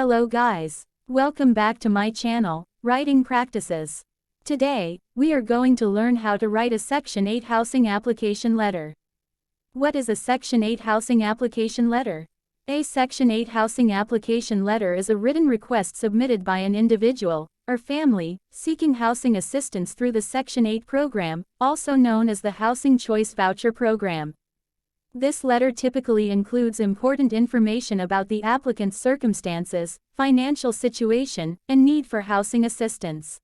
Hello guys. Welcome back to my channel, Writing Practices. Today, we are going to learn how to write a Section 8 housing application letter. What is a Section 8 housing application letter? A Section 8 housing application letter is a written request submitted by an individual or family seeking housing assistance through the Section 8 program, also known as the Housing Choice Voucher Program. This letter typically includes important information about the applicant's circumstances, financial situation, and need for housing assistance.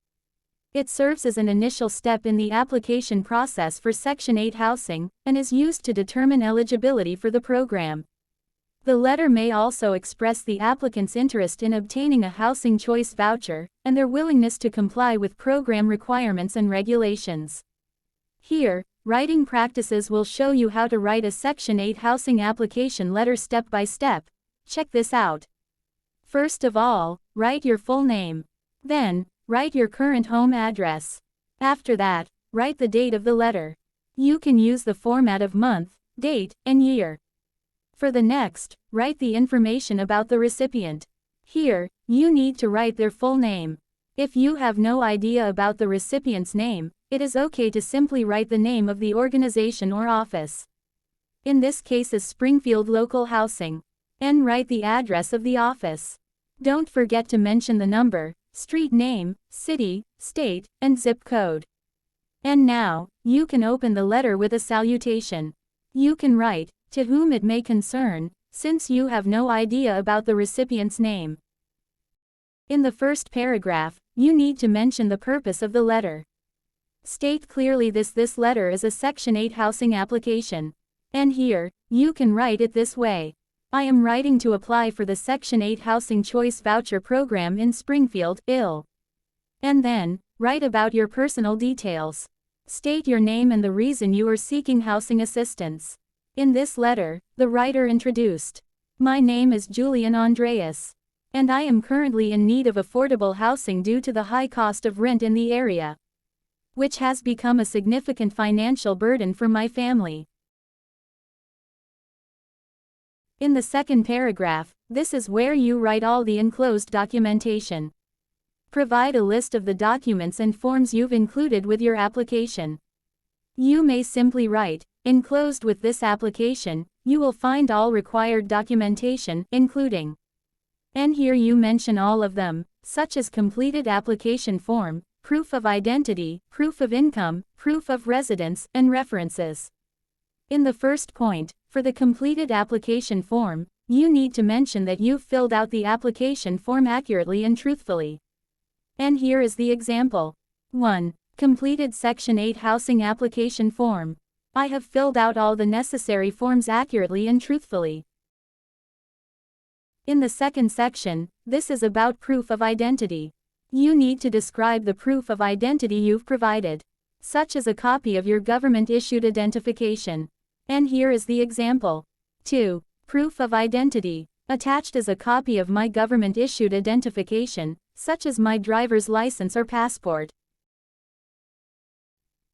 It serves as an initial step in the application process for Section 8 housing, and is used to determine eligibility for the program. The letter may also express the applicant's interest in obtaining a housing choice voucher, and their willingness to comply with program requirements and regulations. Here, Writing Practices will show you how to write a Section 8 housing application letter step by step. Check this out. First of all, write your full name. Then, write your current home address. After that, write the date of the letter. You can use the format of month, date, and year. For the next, write the information about the recipient. Here, you need to write their full name. If you have no idea about the recipient's name, it is okay to simply write the name of the organization or office. In this case is Springfield Local Housing. And write the address of the office. Don't forget to mention the number, street name, city, state, and zip code. And now, you can open the letter with a salutation. You can write, "To whom it may concern," since you have no idea about the recipient's name. In the first paragraph, you need to mention the purpose of the letter. State clearly this letter is a Section 8 housing application. And here, you can write it this way. I am writing to apply for the Section 8 Housing Choice Voucher Program in Springfield, Ill. And then, write about your personal details. State your name and the reason you are seeking housing assistance. In this letter, the writer introduced, "My name is Julian Andreas. And I am currently in need of affordable housing due to the high cost of rent in the area, which has become a significant financial burden for my family." In the second paragraph, this is where you write all the enclosed documentation. Provide a list of the documents and forms you've included with your application. You may simply write, "Enclosed with this application, you will find all required documentation, including." And here you mention all of them, such as completed application form, proof of identity, proof of income, proof of residence, and references. In the first point, for the completed application form, you need to mention that you've filled out the application form accurately and truthfully. And here is the example. 1. Completed Section 8 housing application form. I have filled out all the necessary forms accurately and truthfully. In the second section, this is about proof of identity. You need to describe the proof of identity you've provided, such as a copy of your government-issued identification. And here is the example. 2. Proof of identity. Attached is a copy of my government-issued identification, such as my driver's license or passport.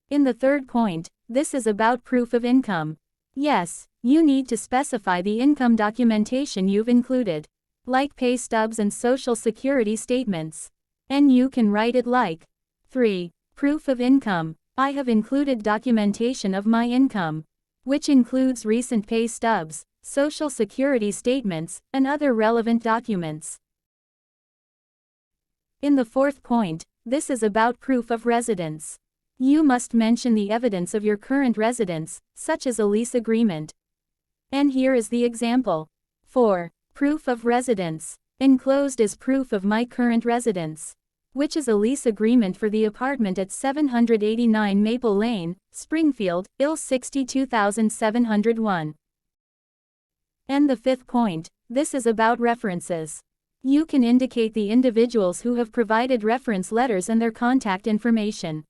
In the third point, this is about proof of income. Yes, you need to specify the income documentation you've included, like pay stubs and social security statements. And you can write it like, 3. Proof of income. I have included documentation of my income, which includes recent pay stubs, social security statements, and other relevant documents. In the fourth point, this is about proof of residence. You must mention the evidence of your current residence, such as a lease agreement. And here is the example. 4. Proof of residence. Enclosed is proof of my current residence, which is a lease agreement for the apartment at 789 Maple Lane, Springfield, Ill. 62701. And the fifth point, this is about references. You can indicate the individuals who have provided reference letters and their contact information.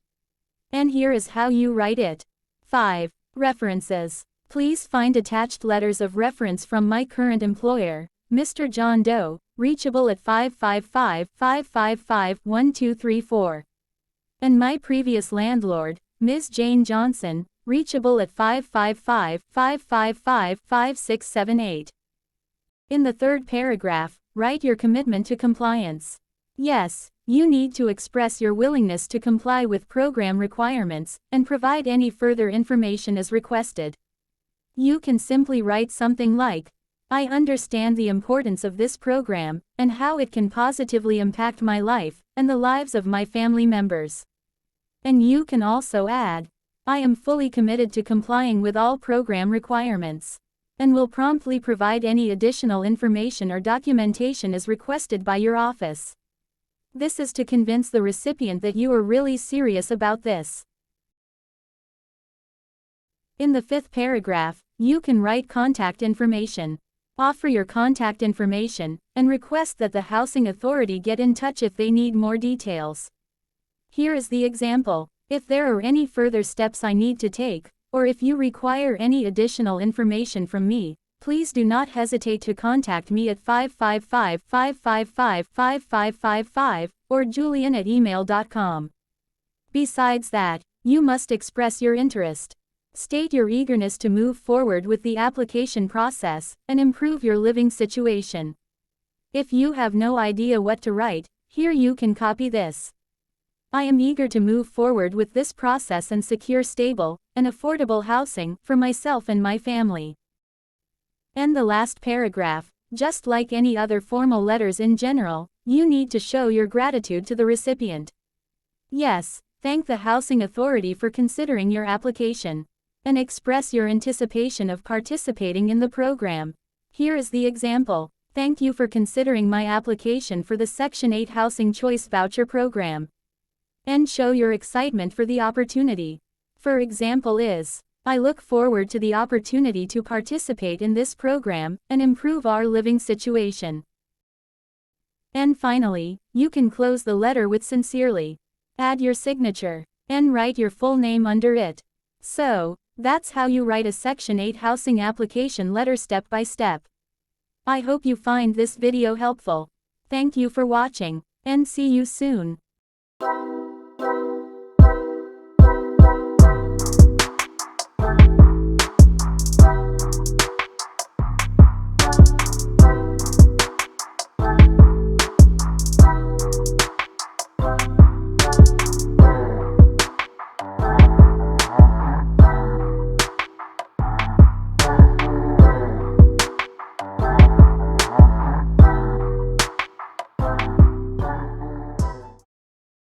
And here is how you write it. 5. References. Please find attached letters of reference from my current employer, Mr. John Doe, reachable at 555-555-1234. And my previous landlord, Ms. Jane Johnson, reachable at 555-555-5678. In the third paragraph, Write your commitment to compliance. Yes, you need to express your willingness to comply with program requirements and provide any further information as requested. You can simply write something like, "I understand the importance of this program and how it can positively impact my life and the lives of my family members." And you can also add, "I am fully committed to complying with all program requirements and will promptly provide any additional information or documentation as requested by your office." This is to convince the recipient that you are really serious about this. In the fifth paragraph, you can write contact information. Offer your contact information and request that the housing authority get in touch if they need more details. Here is the example. If there are any further steps I need to take, or if you require any additional information from me, please do not hesitate to contact me at 555-555-5555 or julian@email.com. Besides that, you must express your interest. State your eagerness to move forward with the application process and improve your living situation. If you have no idea what to write, here you can copy this. "I am eager to move forward with this process and secure stable and affordable housing for myself and my family." And the last paragraph, just like any other formal letters in general, you need to show your gratitude to the recipient. Yes, thank the housing authority for considering your application and express your anticipation of participating in the program. Here is the example. "Thank you for considering my application for the Section 8 Housing Choice Voucher Program." And show your excitement for the opportunity. For example is, "I look forward to the opportunity to participate in this program and improve our living situation." And finally, you can close the letter with "Sincerely." Add your signature and write your full name under it. So, that's how you write a Section 8 housing application letter step by step. I hope you find this video helpful. Thank you for watching, and see you soon.